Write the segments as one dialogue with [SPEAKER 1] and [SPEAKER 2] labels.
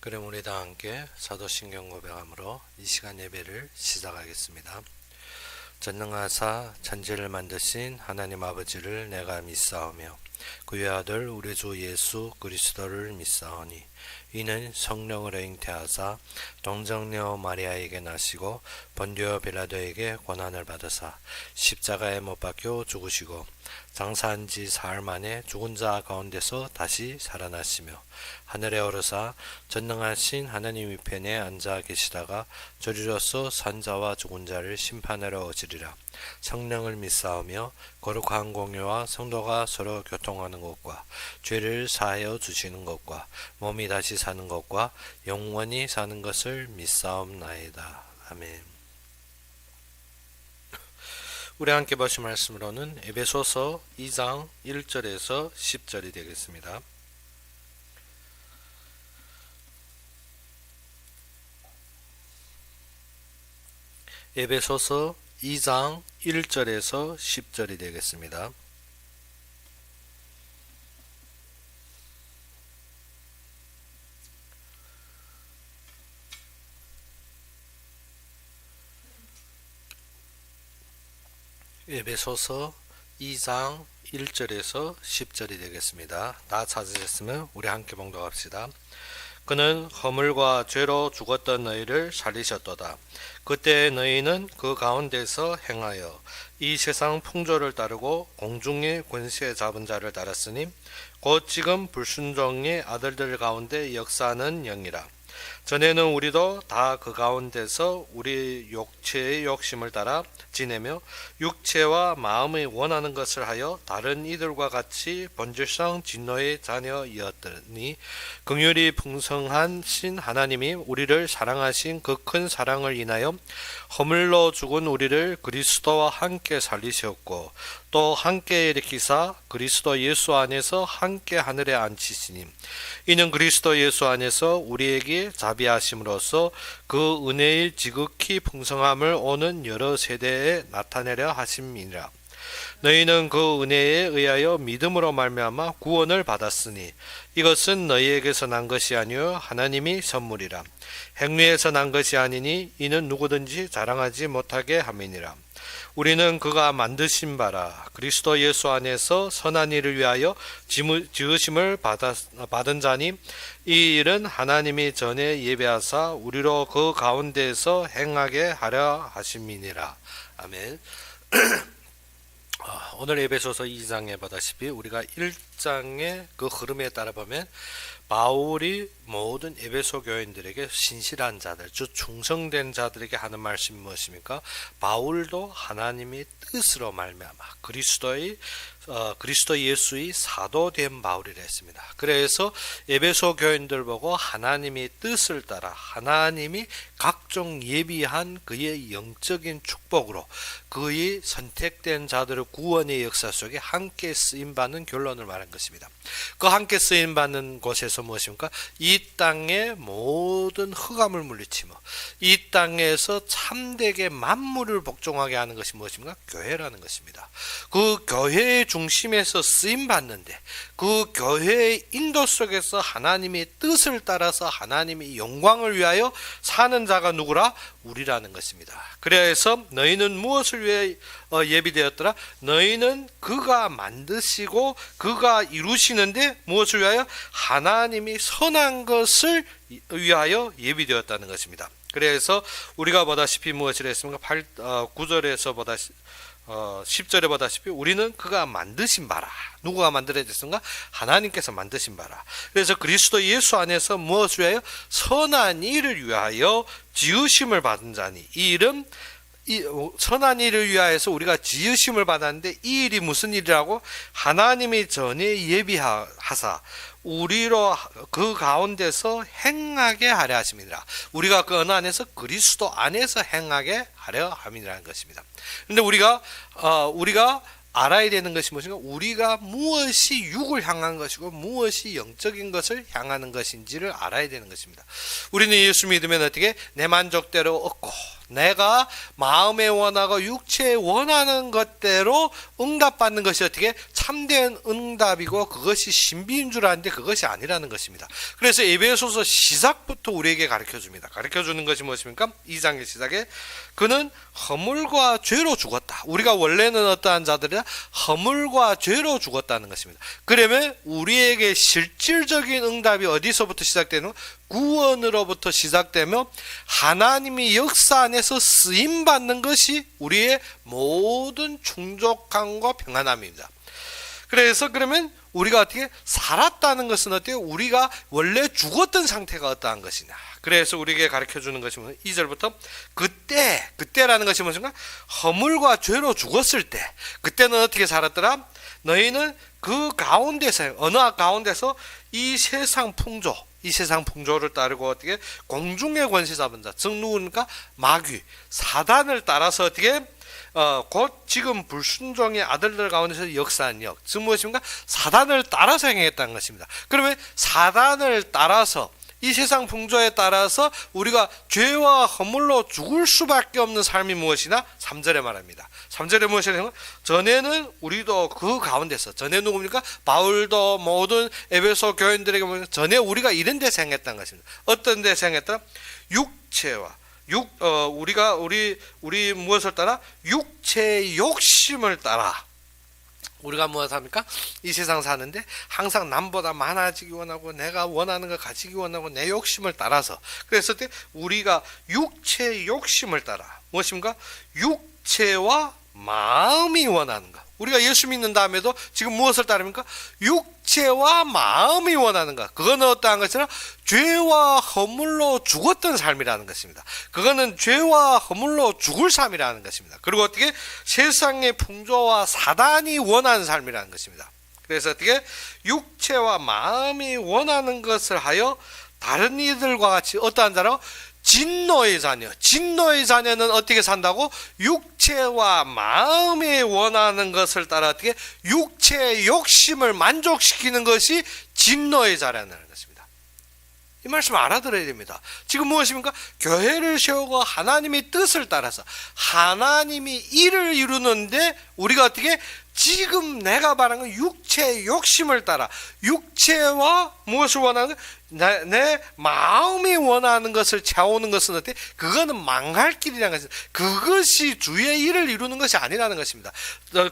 [SPEAKER 1] 그럼 우리 다 함께 사도신경 고백함으로 이 시간 예배를 시작하겠습니다. 전능하사 천지를 만드신 하나님 아버지를 내가 믿사오며 그의 아들 우리 주 예수 그리스도를 믿사오니 이는 성령으로 잉태하사 동정녀 마리아에게 나시고 본디오 빌라도에게 고난을 받으사 십자가에 못 박혀 죽으시고 장사한 지 사흘 만에 죽은 자 가운데서 다시 살아나시며 하늘에 오르사 전능하신 하나님 위편에 앉아 계시다가 저리로서 산자와 죽은 자를 심판하러 오시리라. 성령을 믿사오며 거룩한 공유와 성도가 서로 교통하는 것과 죄를 사하여 주시는 것과 몸이 다시 사는 것과 영원히 사는 것을 믿사옵나이다. 아멘. 우리 함께 보신 말씀으로는 에베소서 2장 1절에서 10절이 되겠습니다. 에베소서 2장 1절에서 10절이 되겠습니다. 에베소서 2장 1절에서 10절이 되겠습니다. 다 찾으셨으면 우리 함께 봉독합시다. 그는 허물과 죄로 죽었던 너희를 살리셨도다. 그때 너희는 그 가운데서 행하여 이 세상 풍조를 따르고 공중의 권세 잡은 자를 따랐으니 곧 지금 불순종의 아들들 가운데 역사하는 영이라. 전에는 우리도 다 그 가운데서 우리 육체의 욕심을 따라 지내며 육체와 마음이 원하는 것을 하여 다른 이들과 같이 본질상 진노의 자녀이었더니 긍휼이 풍성하신 하나님이 우리를 사랑하신 그 큰 사랑을 인하여 허물로 죽은 우리를 그리스도와 함께 살리셨고 또 함께 일으키사 그리스도 예수 안에서 함께 하늘에 앉히시니 이는 그리스도 예수 안에서 우리에게 자비하심으로써 그 은혜의 지극히 풍성함을 오는 여러 세대에 나타내려 하심이니라. 너희는 그 은혜에 의하여 믿음으로 말미암아 구원을 받았으니 이것은 너희에게서 난 것이 아니요 하나님이 선물이라. 행위에서 난 것이 아니니 이는 누구든지 자랑하지 못하게 함이니라. 우리는 그가 만드신 바라 그리스도 예수 안에서 선한 일을 위하여 지으심을 받은 자니 이 일은 하나님이 전에 예배하사 우리로 그 가운데에서 행하게 하려 하심이니라. 아멘. 오늘 에베소서 2장에 보다시피 우리가 1장의 그 흐름에 따라 보면 바울이 모든 에베소 교인들에게 신실한 자들, 즉 충성된 자들에게 하는 말씀이 무엇입니까? 바울도 하나님의 뜻으로 말미암아 그리스도 예수의 사도된 바울이라 했습니다. 그래서 에베소 교인들 보고 하나님의 뜻을 따라 하나님이 각종 예비한 그의 영적인 축복으로 그의 선택된 자들의 구원의 역사 속에 함께 쓰임받는 결론을 말한 것입니다. 그 함께 쓰임받는 곳에서 무엇입니까? 이 땅의 모든 흑암을 물리치며 이 땅에서 참되게 만물을 복종하게 하는 것이 무엇입니까? 교회라는 것입니다. 그 교회의 중심에서 쓰임받는데 그 교회의 인도 속에서 하나님의 뜻을 따라서 하나님의 영광을 위하여 사는 자가 누구라? 우리라는 것입니다. 그래서 너희는 무엇을 위해 예비되었더라? 너희는 그가 만드시고 그가 이루시는데 무엇을 위하여? 하나님이 선한 것을 위하여 예비되었다는 것입니다. 그래서 우리가 보다시피 무엇을 했습니까? 9절에서 10절에 보다시피 우리는 그가 만드신 바라. 누구가 만들어졌습니까? 하나님께서 만드신 바라. 그래서 그리스도 예수 안에서 무엇을 위하여? 선한 일을 위하여 지으심을 받은 자니 이 일은 선한 일을 위하여서 우리가 지으심을 받았는데 이 일이 무슨 일이라고? 하나님이 전에 예비하사 우리로 그 가운데서 행하게 하려 하심이니라. 우리가 그 어느 안에서 그리스도 안에서 행하게 하려 함이라는 것입니다. 그런데 우리가 알아야 되는 것이 무엇인가? 우리가 무엇이 육을 향한 것이고 무엇이 영적인 것을 향하는 것인지를 알아야 되는 것입니다. 우리는 예수 믿으면 어떻게? 내 만족대로 얻고 내가 마음에 원하고 육체에 원하는 것대로 응답받는 것이 어떻게? 참된 응답이고 그것이 신비인 줄 아는데 그것이 아니라는 것입니다. 그래서 에베소서 시작부터 우리에게 가르쳐줍니다. 가르쳐주는 것이 무엇입니까? 2장의 시작에 그는 허물과 죄로 죽었다. 우리가 원래는 어떠한 자들이라 허물과 죄로 죽었다는 것입니다. 그러면 우리에게 실질적인 응답이 어디서부터 시작되는? 구원으로부터 시작되며 하나님이 역사 안에서 쓰임받는 것이 우리의 모든 충족함과 평안함입니다. 그래서 그러면 우리가 어떻게 살았다는 것은 어때요? 우리가 원래 죽었던 상태가 어떠한 것이냐. 그래서 우리에게 가르쳐주는 것이 뭐냐? 2절부터 그때라는 것이 무엇인가? 허물과 죄로 죽었을 때 그때는 어떻게 살았더라? 너희는 그 가운데서 어느 가운데서 이 세상 풍조를 따르고 어떻게 공중의 권세 잡은 자, 즉 누구니까 마귀, 사단을 따라서 어떻게 곧 지금 불순종의 아들들 가운데서 역사한 역, 즉 무엇입니까? 사단을 따라서 행했다는 것입니다. 그러면 사단을 따라서 이 세상 풍조에 따라서 우리가 죄와 허물로 죽을 수밖에 없는 삶이 무엇이나 3절에 말합니다. 3절에 무엇이냐면 전에는 우리도 그 가운데서 전에 누굽니까? 바울도 모든 에베소 교인들에게 보면 전에 우리가 이런 데서 행했다는 것입니다. 어떤 데서 행했더라? 육체와 우리 무엇을 따라? 육체의 욕심을 따라. 우리가 무엇 합니까? 이 세상 사는데 항상 남보다 많아지기 원하고 내가 원하는 걸 가지기 원하고 내 욕심을 따라서 그랬을 때 우리가 육체의 욕심을 따라 무엇입니까? 육체와 마음이 원하는 것. 우리가 예수 믿는 다음에도 지금 무엇을 따릅니까? 육체와 마음이 원하는 것. 그거는 어떠한 것이라 죄와 허물로 죽었던 삶이라는 것입니다. 그거는 죄와 허물로 죽을 삶이라는 것입니다. 그리고 어떻게 세상의 풍조와 사단이 원하는 삶이라는 것입니다. 그래서 어떻게 육체와 마음이 원하는 것을 하여 다른 이들과 같이 어떠한 자로 진노의 자녀. 진노의 자녀는 어떻게 산다고? 육체와 마음이 원하는 것을 따라 어떻게 육체의 욕심을 만족시키는 것이 진노의 자라는 것입니다. 이 말씀 알아들어야 됩니다. 지금 무엇입니까? 교회를 세우고 하나님의 뜻을 따라서 하나님이 일을 이루는데 우리가 어떻게 지금 내가 말하는 건 육체의 욕심을 따라 육체와 무엇을 원하는 내 마음이 원하는 것을 채우는 것은 어때? 그거는 망할 길이라는 것입니다. 그것이 주의 일을 이루는 것이 아니라는 것입니다.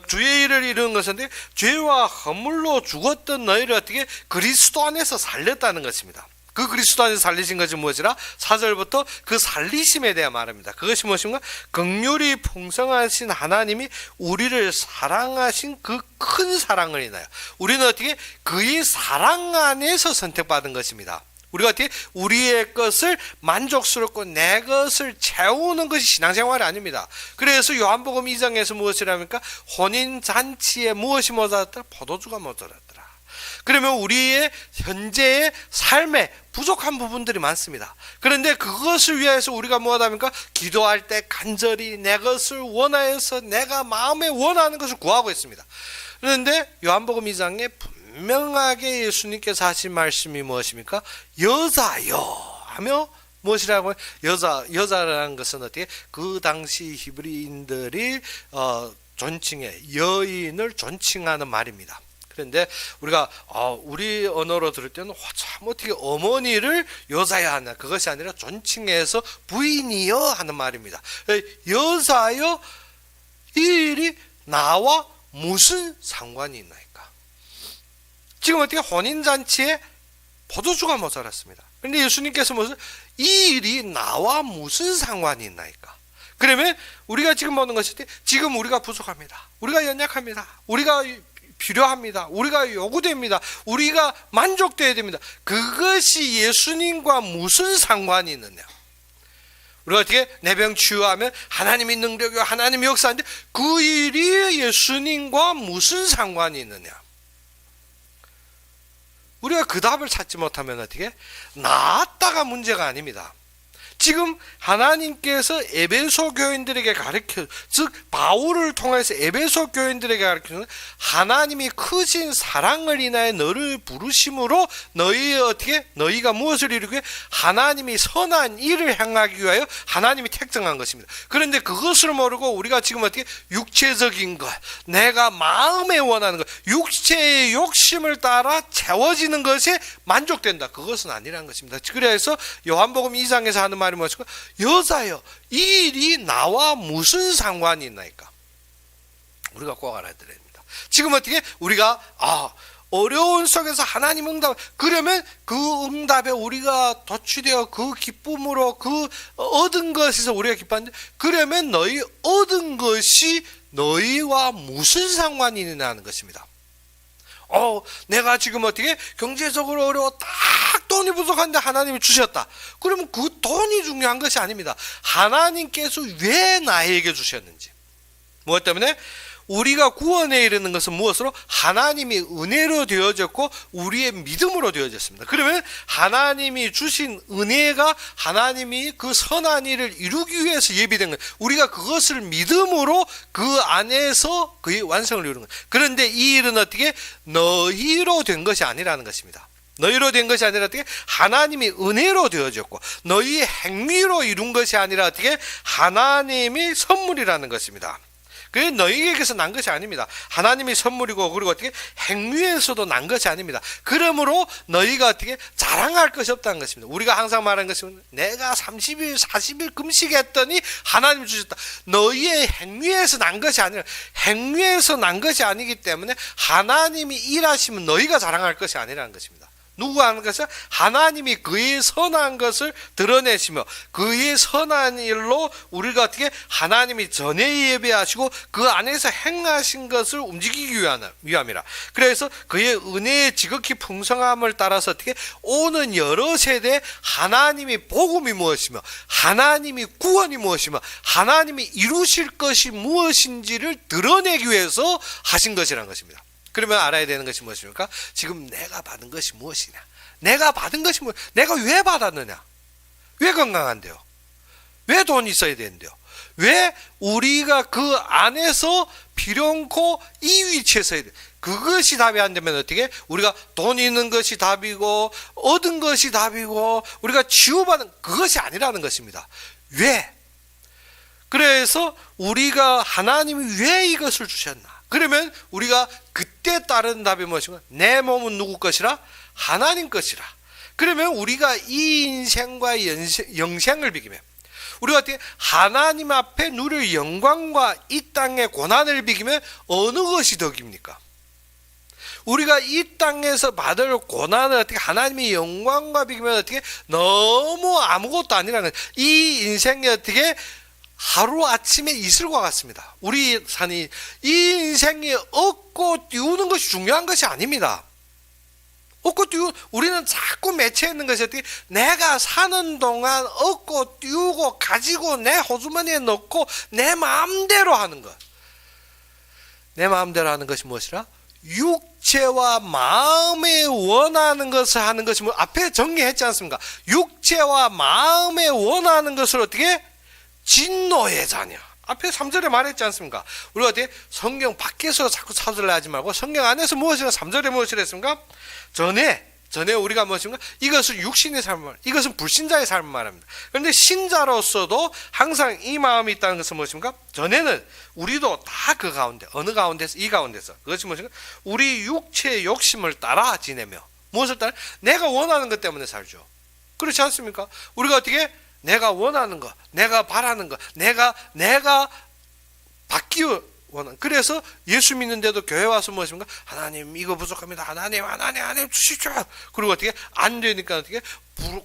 [SPEAKER 1] 주의 일을 이루는 것은 죄와 허물로 죽었던 너희를 어떻게 그리스도 안에서 살렸다는 것입니다. 그 그리스도 안에서 살리신 것이 무엇이라? 4절부터 그 살리심에 대해 말합니다. 그것이 무엇인가? 긍휼이 풍성하신 하나님이 우리를 사랑하신 그 큰 사랑을 인하여 우리는 어떻게 그의 사랑 안에서 선택받은 것입니다. 우리가 어떻게 우리의 것을 만족스럽고 내 것을 채우는 것이 신앙생활이 아닙니다. 그래서 요한복음 2장에서 무엇이랍니까? 혼인잔치에 무엇이 모자랐더라? 포도주가 모자랐더라. 그러면 우리의 현재의 삶에 부족한 부분들이 많습니다. 그런데 그것을 위해서 우리가 뭐하답니까? 기도할 때 간절히 내 것을 원하여서 내가 마음에 원하는 것을 구하고 있습니다. 그런데 요한복음 2장에 분명하게 예수님께서 하신 말씀이 무엇입니까? 여자여 하며 무엇이라고? 여자라는 것은 어떻게? 그 당시 히브리인들이 존칭해 여인을 존칭하는 말입니다. 그런데 우리가 우리 언어로 들을 때는 참 어떻게 어머니를 여자야 하나 그것이 아니라 존칭해서 부인이여 하는 말입니다. 여자여 이 일이 나와 무슨 상관이 있나이까? 지금 어떻게 혼인잔치에 포도주가 모자랐습니다. 그런데 예수님께서 무슨 이 일이 나와 무슨 상관이 있나이까? 그러면 우리가 지금 보는 것이 지금 우리가 부족합니다. 우리가 연약합니다. 우리가 필요합니다. 우리가 요구됩니다. 우리가 만족되어야 됩니다. 그것이 예수님과 무슨 상관이 있느냐? 우리가 어떻게 내 병 치유하면 하나님의 능력이요 하나님의 역사인데 그 일이 예수님과 무슨 상관이 있느냐? 우리가 그 답을 찾지 못하면 어떻게? 나았다가 문제가 아닙니다. 지금 하나님께서 에베소 교인들에게 가르쳐, 즉 바울을 통해서 에베소 교인들에게 가르치는 하나님이 크신 사랑을 인하여 너를 부르심으로 너희가 무엇을 이루기 위해 하나님이 선한 일을 행하기 위하여 하나님이 택정한 것입니다. 그런데 그것을 모르고 우리가 지금 어떻게 육체적인 것, 내가 마음에 원하는 것, 육체의 욕심을 따라 채워지는 것에 만족된다. 그것은 아니라는 것입니다. 그래서 요한복음 2장에서 하는 말이 무엇일까? 여자여, 이 일이 나와 무슨 상관이 있나이까? 우리가 꼭 알아야 됩니다. 지금 어떻게 우리가 어려운 속에서 하나님 응답, 그러면 그 응답에 우리가 도취되어 그 기쁨으로 그 얻은 것에서 우리가 기뻐하는데, 그러면 너희 얻은 것이 너희와 무슨 상관이 있느냐 하는 것입니다. 내가 지금 어떻게 경제적으로 어려워, 딱 돈이 부족한데 하나님이 주셨다. 그러면 그 돈이 중요한 것이 아닙니다. 하나님께서 왜 나에게 주셨는지. 무엇 때문에? 우리가 구원에 이르는 것은 무엇으로? 하나님이 은혜로 되어졌고 우리의 믿음으로 되어졌습니다. 그러면 하나님이 주신 은혜가 하나님이 그 선한 일을 이루기 위해서 예비된 것, 우리가 그것을 믿음으로 그 안에서 그의 완성을 이루는 것. 그런데 이 일은 어떻게? 너희로 된 것이 아니라는 것입니다. 너희로 된 것이 아니라 어떻게? 하나님이 은혜로 되어졌고 너희의 행위로 이룬 것이 아니라 어떻게? 하나님이 선물이라는 것입니다. 그게 너희에게서 난 것이 아닙니다. 하나님이 선물이고, 그리고 어떻게 행위에서도 난 것이 아닙니다. 그러므로 너희가 어떻게 자랑할 것이 없다는 것입니다. 우리가 항상 말하는 것은 내가 30일 40일 금식했더니 하나님 주셨다. 너희의 행위에서 난 것이 아니라, 행위에서 난 것이 아니기 때문에 하나님이 일하시면 너희가 자랑할 것이 아니라는 것입니다. 누가 하는 것은 하나님이 그의 선한 것을 드러내시며 그의 선한 일로 우리가 어떻게 하나님이 전에 예배하시고 그 안에서 행하신 것을 움직이기 위함이라. 그래서 그의 은혜의 지극히 풍성함을 따라서 어떻게 오는 여러 세대 하나님이 복음이 무엇이며 하나님이 구원이 무엇이며 하나님이 이루실 것이 무엇인지를 드러내기 위해서 하신 것이라는 것입니다. 그러면 알아야 되는 것이 무엇입니까? 지금 내가 받은 것이 무엇이냐? 내가 받은 것이 내가 왜 받았느냐? 왜 건강한데요? 왜 돈이 있어야 되는데요? 왜 우리가 그 안에서 필요코 이 위치에 서야 돼? 그것이 답이 안 되면 어떻게? 우리가 돈 있는 것이 답이고 얻은 것이 답이고 우리가 치유받은 그것이 아니라는 것입니다. 왜? 그래서 우리가 하나님이 왜 이것을 주셨나? 그러면 우리가 그때 따르는 답이 무엇인가? 내 몸은 누구 것이라? 하나님 것이라. 그러면 우리가 이 인생과 영생을 비기면 우리가 어떻게 하나님 앞에 누릴 영광과 이 땅의 고난을 비기면 어느 것이 더 깁니까? 우리가 이 땅에서 받을 고난을 어떻게 하나님의 영광과 비기면 어떻게 너무 아무것도 아니라는 이 인생이 어떻게 하루아침에 이슬과 같습니다. 우리 산이 이 인생이 얻고 띄우는 것이 중요한 것이 아닙니다. 얻고 띄우 우리는 자꾸 맺혀 있는 것이 어떻게 내가 사는 동안 얻고 띄우고 가지고 내 호주머니에 넣고 내 마음대로 하는 것. 내 마음대로 하는 것이 무엇이라? 육체와 마음에 원하는 것을 하는 것이 앞에 정리했지 않습니까? 육체와 마음에 원하는 것을 어떻게? 진노의 자녀. 앞에 3절에 말했지 않습니까? 우리가 어떻게 성경 밖에서 자꾸 찾으려 하지 말고 성경 안에서 무엇이라 3절에 무엇이라 했습니까? 전에 우리가 무엇인가? 이것은 육신의 삶을, 이것은 불신자의 삶을 말합니다. 그런데 신자로서도 항상 이 마음이 있다는 것은 무엇입니까? 전에는 우리도 다 그 가운데, 어느 가운데서, 이 가운데서 그것이 무엇인가? 우리 육체의 욕심을 따라 지내며 무엇을 따라? 내가 원하는 것 때문에 살죠. 그렇지 않습니까? 우리가 어떻게 내가 원하는 것, 내가 바라는 것, 내가 받기 원하는. 그래서 예수 믿는데도 교회 와서 무엇입니까? 하나님 이거 부족합니다. 하나님 주시죠. 그리고 어떻게 안 되니까 어떻게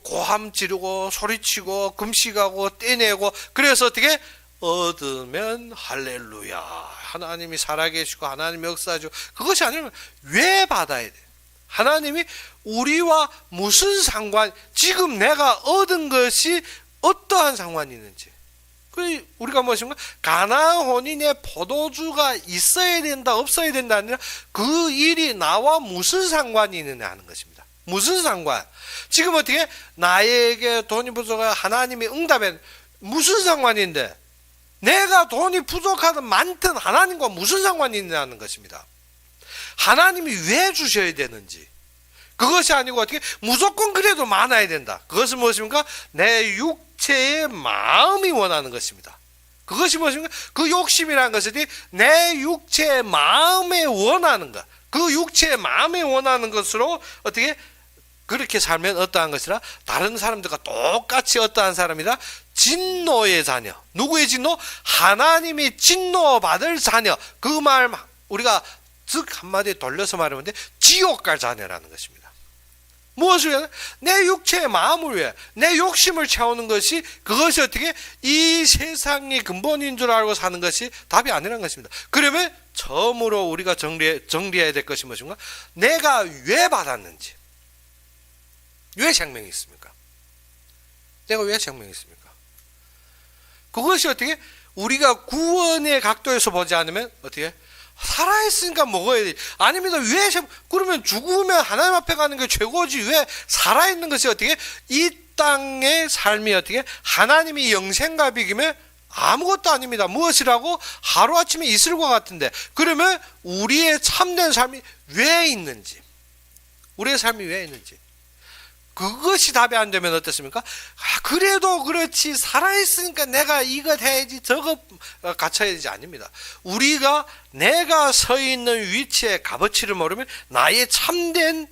[SPEAKER 1] 고함 지르고 소리치고 금식하고 떼내고. 그래서 어떻게 얻으면 할렐루야. 하나님이 살아계시고 하나님이 역사하시고. 그것이 아니면 왜 받아야 돼? 하나님이 우리와 무슨 상관, 지금 내가 얻은 것이 어떠한 상관이 있는지. 우리가 무엇인가? 가나안 혼인에 포도주가 있어야 된다, 없어야 된다 아니라 그 일이 나와 무슨 상관이 있느냐 하는 것입니다. 무슨 상관? 지금 어떻게 나에게 돈이 부족해 하나님이 응답해 무슨 상관인데 내가 돈이 부족하든 많든 하나님과 무슨 상관이 있냐는 것입니다. 하나님이 왜 주셔야 되는지 그것이 아니고 어떻게 무조건 그래도 많아야 된다. 그것은 무엇입니까? 내 육체의 마음이 원하는 것입니다. 그것이 무엇입니까? 그 욕심이라는 것은 내 육체의 마음에 원하는 것. 그 육체의 마음에 원하는 것으로 어떻게 그렇게 살면 어떠한 것이라 다른 사람들과 똑같이 어떠한 사람이라 진노의 자녀. 누구의 진노? 하나님이 진노받을 자녀. 그 말 우리가 즉 한마디 돌려서 말하면 지옥 갈 자녀라는 것입니다. 무엇을 위해? 내 육체의 마음을 위해 내 욕심을 채우는 것이 그것이 어떻게 이 세상의 근본인 줄 알고 사는 것이 답이 아니라는 것입니다. 그러면 처음으로 우리가 정리해야 될 것이 무엇인가? 내가 왜 받았는지, 왜 생명이 있습니까? 내가 왜 생명이 있습니까? 그것이 어떻게 우리가 구원의 각도에서 보지 않으면 어떻게 살아있으니까 먹어야 돼. 아닙니다. 왜 그러면 죽으면 하나님 앞에 가는 게 최고지. 왜 살아있는 것이 어떻게 이 땅의 삶이 어떻게 하나님이 영생갑이기면 아무것도 아닙니다. 무엇이라고 하루아침에 있을 것 같은데 그러면 우리의 참된 삶이 왜 있는지, 우리의 삶이 왜 있는지 그것이 답이 안 되면 어떻습니까? 그래도 그렇지 살아있으니까 내가 이것 해야지 저것 갖춰야지 아닙니다. 우리가 내가 서 있는 위치의 값어치를 모르면 나의 참된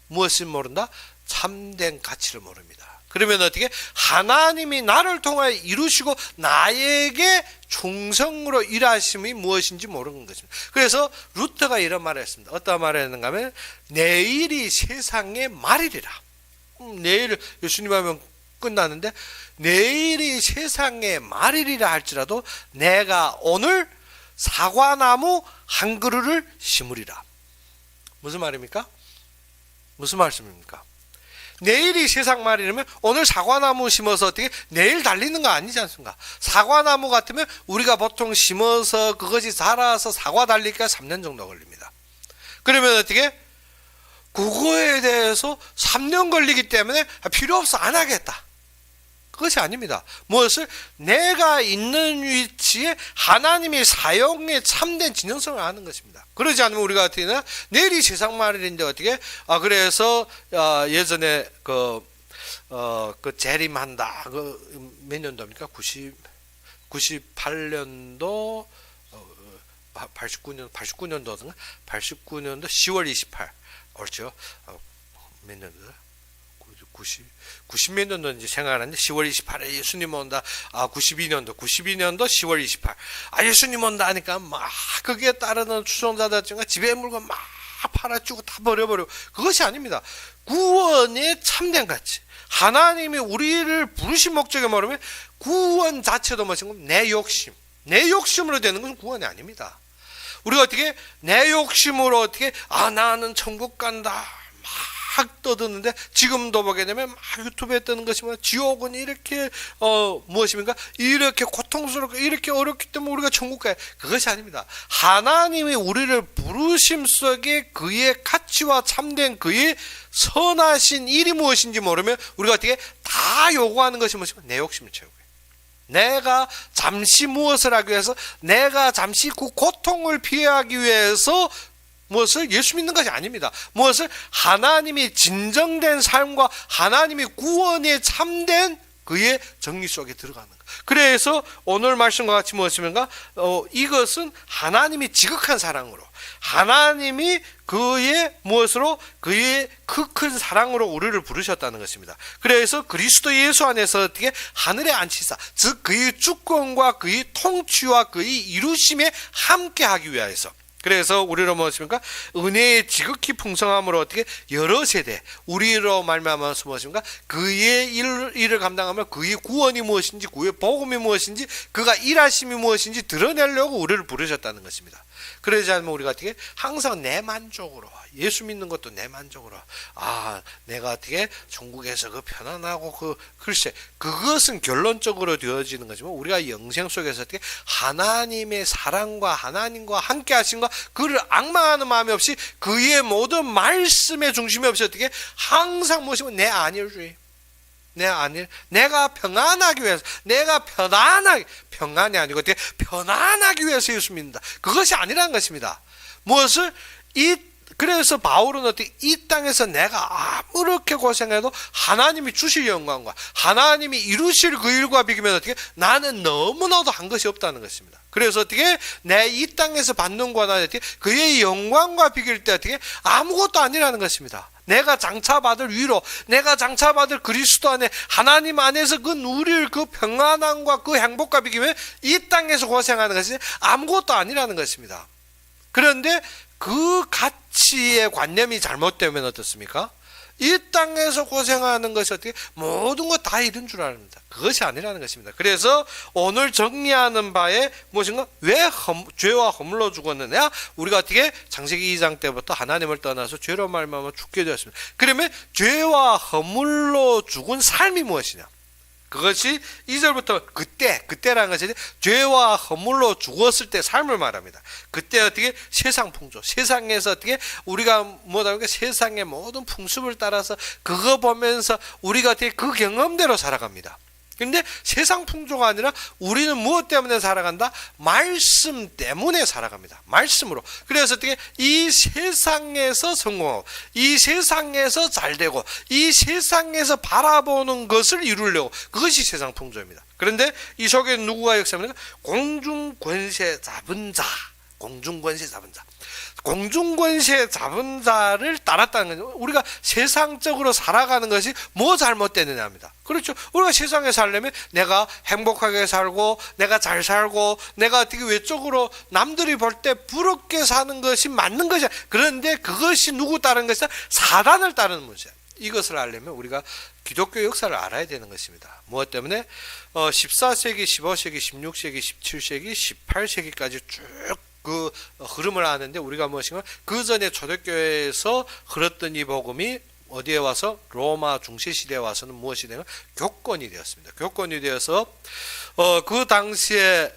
[SPEAKER 1] 무엇을 모른다? 참된 가치를 모릅니다. 그러면 어떻게? 하나님이 나를 통하여 이루시고 나에게 충성으로 일하심이 무엇인지 모르는 것입니다. 그래서 루터가 이런 말을 했습니다. 어떤 말을 했는가 하면 내일이 세상의 말이리라. 내일 예수님 하면 끝나는데 내일이 세상의 말이리라 할지라도 내가 오늘 사과나무 한 그루를 심으리라. 무슨 말입니까? 무슨 말씀입니까? 내일이 세상 말이라면 오늘 사과나무 심어서 어떻게 내일 달리는 거 아니지 않습니까? 사과나무 같으면 우리가 보통 심어서 그것이 자라서 사과 달리기가 3년 정도 걸립니다. 그러면 어떻게? 그거에 대해서 3년 걸리기 때문에 필요 없어 안 하겠다. 그것이 아닙니다. 무엇을? 내가 있는 위치에 하나님의 사용에 참된 진정성을 아는 것입니다. 그러지 않으면 우리가 어떻게 되나? 내일이 세상 말일인데 어떻게? 그래서 예전에 그 재림한다. 몇 년도입니까? 98년도 89년도인가? 89년도 10월 28. 옳죠? 몇 년도? 90몇 년도인지 생각하는데 10월 28일에 예수님 온다. 92년도 10월 28. 예수님 온다 하니까 막 거기에 따르는 추종자들 중에 집에 물건 막 팔아주고 다 버려버리고 그것이 아닙니다. 구원의 참된 가치. 하나님이 우리를 부르신 목적에 뭐냐면 구원 자체도 무엇인가? 내 욕심. 내 욕심으로 되는 것은 구원이 아닙니다. 우리가 어떻게 내 욕심으로 어떻게 나는 천국 간다 막 떠드는데 지금도 보게 되면 막 유튜브에 뜨는 것이 뭐 지옥은 이렇게 무엇입니까? 이렇게 고통스럽고 이렇게 어렵기 때문에 우리가 천국 가요. 그것이 아닙니다. 하나님이 우리를 부르심 속에 그의 가치와 참된 그의 선하신 일이 무엇인지 모르면 우리가 어떻게 다 요구하는 것이 무엇입니까? 내 욕심을 채우고 내가 잠시 무엇을 하기 위해서 내가 잠시 그 고통을 피하기 위해서 무엇을? 예수 믿는 것이 아닙니다. 무엇을? 하나님이 진정된 삶과 하나님이 구원에 참된 그의 정리 속에 들어가는 것. 그래서 오늘 말씀과 같이 무엇입니까? 이것은 하나님이 지극한 사랑으로 하나님이 그의 무엇으로? 그의 그 큰 사랑으로 우리를 부르셨다는 것입니다. 그래서 그리스도 예수 안에서 어떻게 하늘에 앉히사 즉 그의 주권과 그의 통치와 그의 이루심에 함께하기 위하여서 그래서 우리로 무엇입니까? 은혜의 지극히 풍성함으로 어떻게 여러 세대 우리로 말미암아서 무엇입니까? 그의 일을 감당하며 그의 구원이 무엇인지 그의 복음이 무엇인지 그가 일하심이 무엇인지 드러내려고 우리를 부르셨다는 것입니다. 그러지 않으면 우리가 어떻게 항상 내 만족으로, 예수 믿는 것도 내 만족으로, 내가 어떻게 천국에서 그 편안하고 글쎄, 그것은 결론적으로 되어지는 거지만 우리가 영생 속에서 어떻게 하나님의 사랑과 하나님과 함께 하신과 그를 앙망하는 마음이 없이 그의 모든 말씀의 중심이 없이 어떻게 항상 무엇이면 내 안일주의, 내 안일, 내가 평안하기 위해서, 내가 평안이 아니고 어떻게 편안하기 위해서 예수 믿는다. 그것이 아니라는 것입니다. 무엇을 그래서 바울은 어떻게 이 땅에서 내가 아무렇게 고생해도 하나님이 주실 영광과 하나님이 이루실 그 일과 비교면 어떻게 나는 너무나도 한 것이 없다는 것입니다. 그래서 어떻게 내 이 땅에서 받는 고난이 어떻게 그의 영광과 비교할 때 어떻게 아무것도 아니라는 것입니다. 내가 장차받을 위로, 내가 장차받을 그리스도 안에 하나님 안에서 그 누릴 그 평안함과 그 행복과 비교면 이 땅에서 고생하는 것이 아무것도 아니라는 것입니다. 그런데 그 가치의 관념이 잘못되면 어떻습니까? 이 땅에서 고생하는 것이 어떻게 모든 것 다 이룬 줄 압니다. 그것이 아니라는 것입니다. 그래서 오늘 정리하는 바에 무엇인가? 왜 죄와 허물로 죽었느냐? 우리가 어떻게 창세기 2장 때부터 하나님을 떠나서 죄로 말미암아 죽게 되었습니다. 그러면 죄와 허물로 죽은 삶이 무엇이냐? 그것이 2절부터 그때라는 것이 죄와 허물로 죽었을 때 삶을 말합니다. 그때 어떻게 세상 풍조, 세상에서 어떻게 우리가 뭐라고 세상의 모든 풍습을 따라서 그거 보면서 우리가 어떻게 그 경험대로 살아갑니다. 근데 세상 풍조가 아니라 우리는 무엇 때문에 살아간다? 말씀 때문에 살아갑니다. 말씀으로. 그래서 어떻게 이 세상에서 성공하고 이 세상에서 잘되고 이 세상에서 바라보는 것을 이루려고, 그것이 세상 풍조입니다. 그런데 이 속에 누구가 역사합니까? 공중권세 잡은 자. 공중권세 잡은 자를 따랐다는 거죠. 우리가 세상적으로 살아가는 것이 뭐 잘못되느냐 합니다. 그렇죠. 우리가 세상에 살려면 내가 행복하게 살고 내가 잘 살고 내가 어떻게 외적으로 남들이 볼 때 부럽게 사는 것이 맞는 것이야. 그런데 그것이 누구 따르는 것이냐? 사단을 따르는 문제야. 이것을 알려면 우리가 기독교 역사를 알아야 되는 것입니다. 무엇 때문에? 14세기, 15세기, 16세기, 17세기, 18세기까지 쭉 그 흐름을 아는데 우리가 무엇인가? 그 전에 초대교회에서 흘렀던 이 복음이 어디에 와서 로마 중세시대에 와서는 무엇이 되냐? 교권이 되었습니다. 교권이 되어서 그 당시에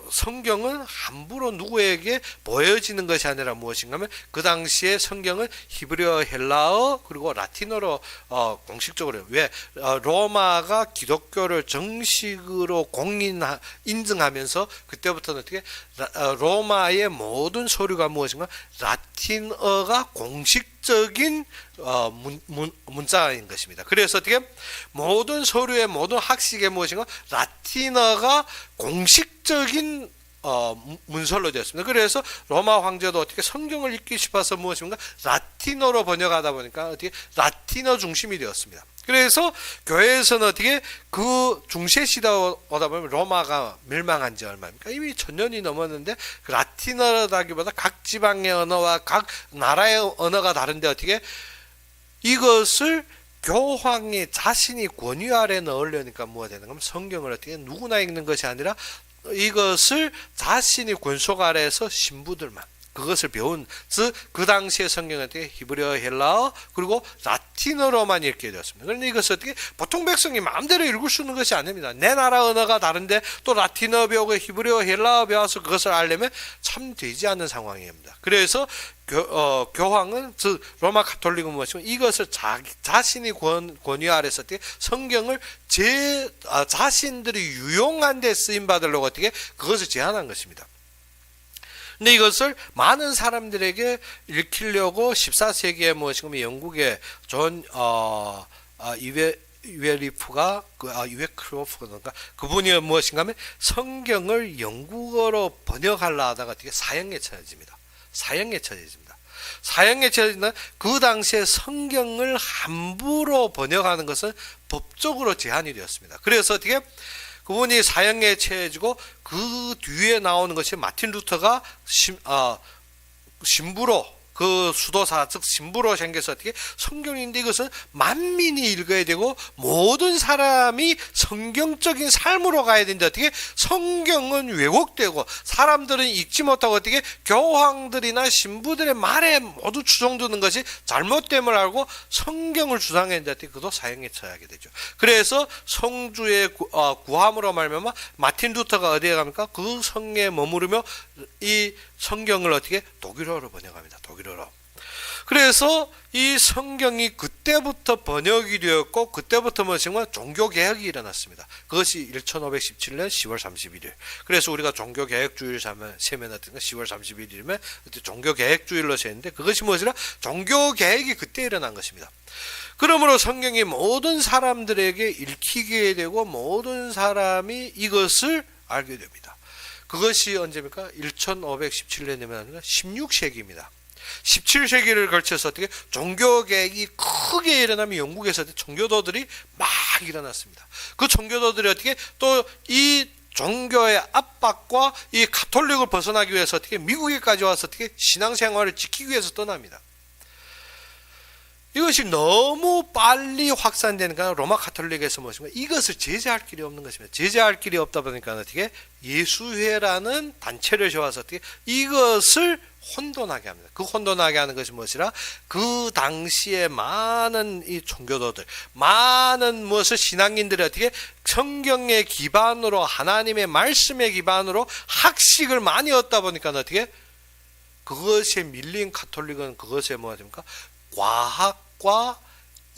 [SPEAKER 1] 성경은 함부로 누구에게 보여지는 것이 아니라 무엇인가 하면 그 당시에 성경은 히브리어, 헬라어 그리고 라틴어로 공식적으로, 왜 로마가 기독교를 정식으로 인증하면서 그때부터는 어떻게 로마의 모든 서류가 무엇인가 라틴어가 공식적인 문자인 것입니다. 그래서 어떻게 모든 서류의 모든 학식의 무엇인가 라틴어가 공식적인 문서로 되었습니다. 그래서 로마 황제도 어떻게 성경을 읽기 싶어서 무엇인가 라틴어로 번역하다 보니까 어떻게 라틴어 중심이 되었습니다. 그래서 교회에서는 어떻게 그 중세시대 오다 보면 로마가 멸망한 지 얼마입니까? 이미 1000년이 넘었는데 그 라틴어라기보다 각 지방의 언어와 각 나라의 언어가 다른데 어떻게 이것을 교황이 자신이 권위 아래 넣으려니까 뭐가 되는 거면 성경을 어떻게 누구나 읽는 것이 아니라 이것을 자신이 권속 아래에서 신부들만 그것을 배운, 즉 그 당시의 성경은 어떻게 히브리어, 헬라어 그리고 라틴어로만 읽게 되었습니다. 그런데 이것을 어떻게 보통 백성이 마음대로 읽을 수 있는 것이 아닙니다. 내 나라 언어가 다른데 또 라틴어 배우고 히브리어, 헬라어 배워서 그것을 알려면 참 되지 않는 상황입니다. 그래서 교황은, 즉 로마 가톨릭은 무엇이고 이것을 자신이 권위 아래서 어떻게 성경을 자신들이 유용한 데 쓰임 받으려고 어떻게 그것을 제안한 것입니다. 근데 이것을 많은 사람들에게 읽히려고 14세기에 무엇인가 영국의 존 이웨리프가 이웨크로프가 그분이 무엇인가 하면 성경을 영국어로 번역하려 하다가 어떻게 사형에 처해집니다. 사형에 처해진다. 그 당시에 성경을 함부로 번역하는 것은 법적으로 제한이 되었습니다. 그래서 어떻게 그분이 사형에 처해지고 그 뒤에 나오는 것이 마틴 루터가 신부로 그 수도사 즉 신부로 생겨서 어떻게 성경인데 이것은 만민이 읽어야 되고 모든 사람이 성경적인 삶으로 가야 되는데 어떻게 성경은 왜곡되고 사람들은 읽지 못하고 어떻게 교황들이나 신부들의 말에 모두 추종되는 것이 잘못됨을 알고 성경을 주장했는데 어떻게 그도 사형에 처하게 되죠. 그래서 성주의 구함으로 말미암아 마틴 루터가 어디에 갑니까? 그 성에 머무르며 이 성경을 어떻게 독일어로 번역합니다. 독일어로. 그래서 이 성경이 그때부터 번역이 되었고 그때부터 무엇인가 종교개혁이 일어났습니다. 그것이 1517년 10월 31일. 그래서 우리가 종교개혁주의를 세면했던 건 10월 31일이면 종교개혁주의로 세는데 그것이 무엇이라 종교개혁이 그때 일어난 것입니다. 그러므로 성경이 모든 사람들에게 읽히게 되고 모든 사람이 이것을 알게 됩니다. 그것이 언제입니까? 1517년이면 16세기입니다. 17세기를 걸쳐서 어떻게 종교개혁이 크게 일어나면 영국에서 종교도들이 막 일어났습니다. 그 종교도들이 어떻게 또 이 종교의 압박과 이 가톨릭을 벗어나기 위해서 어떻게 미국에까지 와서 어떻게 신앙생활을 지키기 위해서 떠납니다. 이것이 너무 빨리 확산되니까 로마 가톨릭에서 무엇인가 이것을 제재할 길이 없는 것입니다. 제재할 길이 없다 보니까 어떻게 예수회라는 단체를 세워서 어떻게 이것을 혼돈하게 합니다. 그 혼돈하게 하는 것이 무엇이라 그 당시에 많은 이 종교도들, 많은 무엇을 신앙인들이 어떻게 성경의 기반으로 하나님의 말씀의 기반으로 학식을 많이 얻다 보니까 어떻게 그것에 밀린 가톨릭은 그것에 뭐가 됩니까? 과학과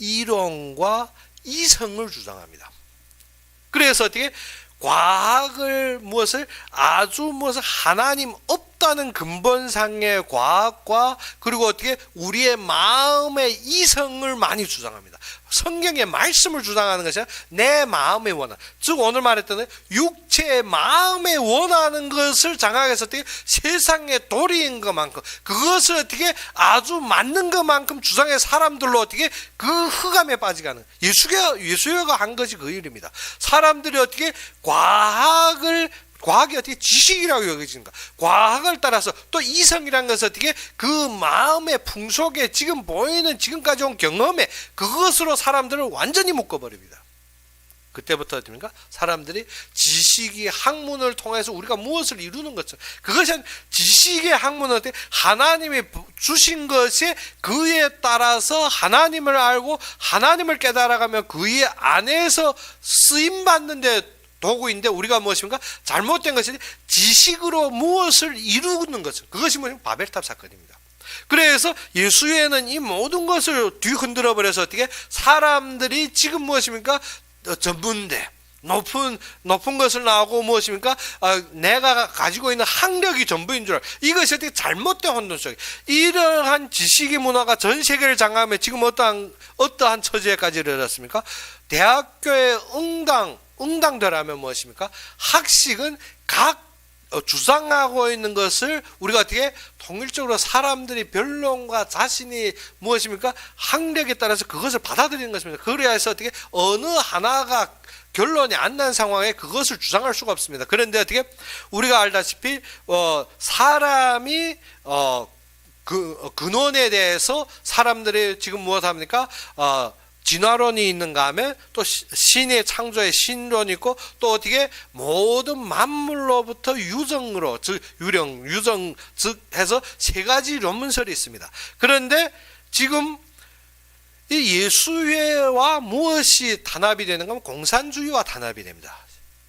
[SPEAKER 1] 이론과 이성을 주장합니다. 그래서 어떻게 과학을 무엇을 하나님 없다는 근본상의 과학과 그리고 어떻게 우리의 마음의 이성을 많이 주장합니다. 성경의 말씀을 주장하는 것이 내 마음의 원한, 즉 오늘 말했던 육체의 마음에 원하는 것을 장악해서 어떻게 세상의 도리인 것만큼 그것을 어떻게 아주 맞는 것만큼 주장해 사람들로 어떻게 그 흑암에 빠지가는 예수가 한 것이 그 일입니다. 사람들이 어떻게 과학이 어떻게 지식이라고 여겨지는가? 과학을 따라서 또 이성이라는 것은 어떻게 그 마음의 풍속에 지금 보이는 지금까지 온 경험에 그것으로 사람들을 완전히 묶어버립니다. 그때부터 어떻습니까? 사람들이 지식이 학문을 통해서 우리가 무엇을 이루는 것처럼 그것이 지식의 학문은 어떻게 하나님이 주신 것에 그에 따라서 하나님을 알고 하나님을 깨달아가며 그의 안에서 쓰임받는데 도구인데 우리가 무엇입니까? 잘못된 것이 지식으로 무엇을 이루는 것은 그것이 뭐냐면 바벨탑 사건입니다. 그래서 예수에는 이 모든 것을 뒤흔들어 버려서 어떻게 사람들이 지금 무엇입니까? 전문대 높은 것을 나오고 무엇입니까? 내가 가지고 있는 학력이 전부인 줄 알고 이것이 어떻게 잘못된 혼돈 속에 이러한 지식의 문화가 전 세계를 장악하며 지금 어떠한 처지에까지 이르렀습니까? 대학교의 응당되라면 무엇입니까? 학식은 각 주장하고 있는 것을 우리가 어떻게 통일적으로 사람들이 변론과 자신이 무엇입니까? 학력에 따라서 그것을 받아들이는 것입니다. 그래야 해서 어떻게 어느 하나가 결론이 안 난 상황에 그것을 주장할 수가 없습니다. 그런데 어떻게 우리가 알다시피 사람이 근원에 대해서 사람들이 지금 무엇 합니까? 진화론이 있는가 하면 또 신의 창조의 신론이 있고 또 어떻게 모든 만물로부터 유정으로 즉 유정 즉 해서 세 가지 논문설이 있습니다. 그런데 지금 이 예수회와 무엇이 단합이 되는가 하면 공산주의와 단합이 됩니다.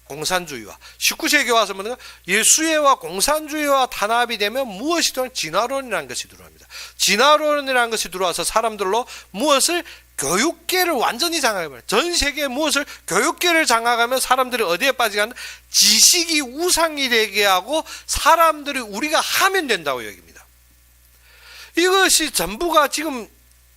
[SPEAKER 1] 공산주의와 19세기에 와서 뭐냐 예수회와 공산주의와 단합이 되면 무엇이 들어오면 진화론이라는 것이 들어옵니다. 진화론이라는 것이 들어와서 사람들로 무엇을 교육계를 완전히 장악해버려요. 전 세계 무엇을 교육계를 장악하면 사람들이 어디에 빠지가는 지식이 우상이 되게 하고 사람들이 우리가 하면 된다고 여깁니다. 이것이 전부가 지금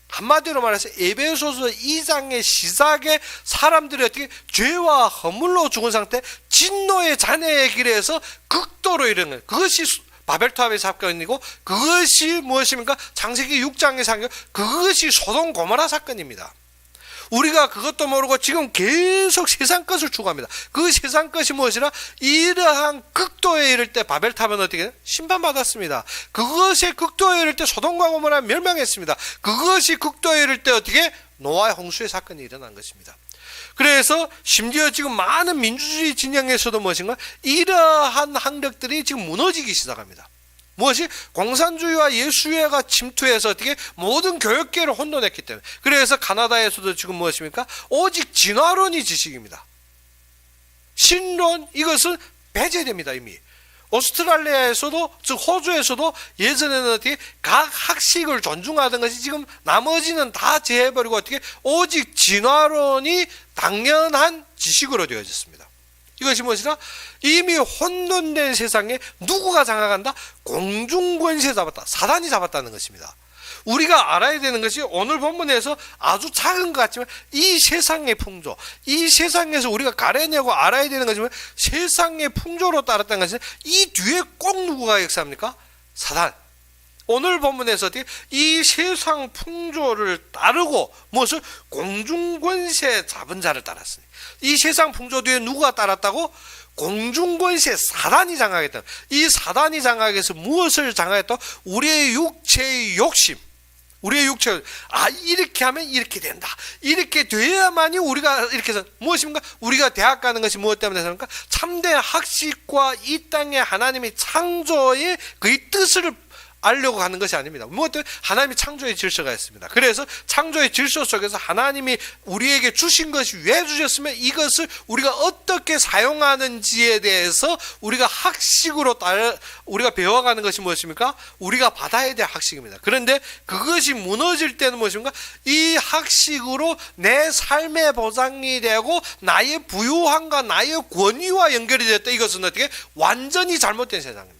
[SPEAKER 1] 한마디로 말해서 에베소서 2장의 시작에 사람들이 어떻게 죄와 허물로 죽은 상태 진노의 잔해의 길에서 극도로 이르는 거예요. 그것이 바벨탑의 사건이고 그것이 무엇입니까? 창세기 6장의 사건, 그것이 소돔 고모라 사건입니다. 우리가 그것도 모르고 지금 계속 세상 것을 추구합니다. 그 세상 것이 무엇이라? 이러한 극도에 이를 때 바벨탑은 어떻게 심판받았습니다. 그것이 극도에 이를 때 소돔과 고모라 멸망했습니다. 그것이 극도에 이를 때 어떻게 노아의 홍수의 사건이 일어난 것입니다. 그래서 심지어 지금 많은 민주주의 진영에서도 무엇인가? 이러한 항력들이 지금 무너지기 시작합니다. 무엇이? 공산주의와 예수회가 침투해서 어떻게 모든 교육계를 혼돈했기 때문에. 그래서 카나다에서도 지금 무엇입니까? 오직 진화론이 지식입니다. 신론, 이것은 배제됩니다. 이미 오스트랄리아에서도, 즉 호주에서도 예전에는 어떻게 각 학식을 존중하던 것이 지금 나머지는 다 제해버리고 어떻게 오직 진화론이 당연한 지식으로 되어졌습니다. 이것이 무엇이라? 이미 혼돈된 세상에 누구가 장악한다? 공중권세 잡았다. 사단이 잡았다는 것입니다. 우리가 알아야 되는 것이 오늘 본문에서 아주 작은 것 같지만 이 세상의 풍조, 이 세상에서 우리가 가려내고 알아야 되는 것이면 세상의 풍조로 따랐다는 것은 이 뒤에 꼭 누구가 역사합니까? 사단. 오늘 본문에서 이 세상 풍조를 따르고 무엇을? 공중권세 잡은 자를 따랐으니 이 세상 풍조 뒤에 누가 따랐다고? 공중권세 사단이 장악했다. 이 사단이 장악해서 무엇을 장악했다? 우리의 육체의 욕심. 우리의 육체, 이렇게 하면 이렇게 된다. 이렇게 돼야만이 우리가 이렇게 해서 무엇입니까? 우리가 대학 가는 것이 무엇 때문에 그런가? 참된 학식과 이 땅에 하나님이 창조의 그의 뜻을 알려고 하는 것이 아닙니다. 무엇 때문에? 하나님이 창조의 질서가 있습니다. 그래서 창조의 질서 속에서 하나님이 우리에게 주신 것이 왜 주셨으면 이것을 우리가 어떻게 사용하는지에 대해서 우리가 학식으로 우리가 배워가는 것이 무엇입니까? 우리가 받아야 될 학식입니다. 그런데 그것이 무너질 때는 무엇입니까? 이 학식으로 내 삶의 보장이 되고 나의 부유함과 나의 권위와 연결이 됐다. 이것은 어떻게? 완전히 잘못된 세상입니다.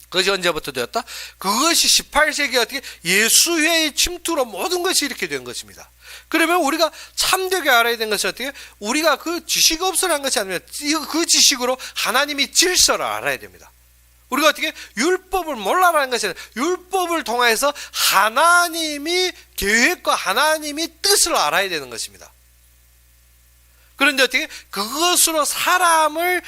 [SPEAKER 1] 그것이 언제부터 되었다? 그것이 18세기 어떻게 예수회의 침투로 모든 것이 이렇게 된 것입니다. 그러면 우리가 참되게 알아야 되는 것이 어떻게? 우리가 그 지식 없으라는 것이 아니라 그 지식으로 하나님이 질서를 알아야 됩니다. 우리가 어떻게? 율법을 몰라라는 것이 아니라 율법을 통해서 하나님이 계획과 하나님이 뜻을 알아야 되는 것입니다. 그런데 어떻게? 그것으로 사람을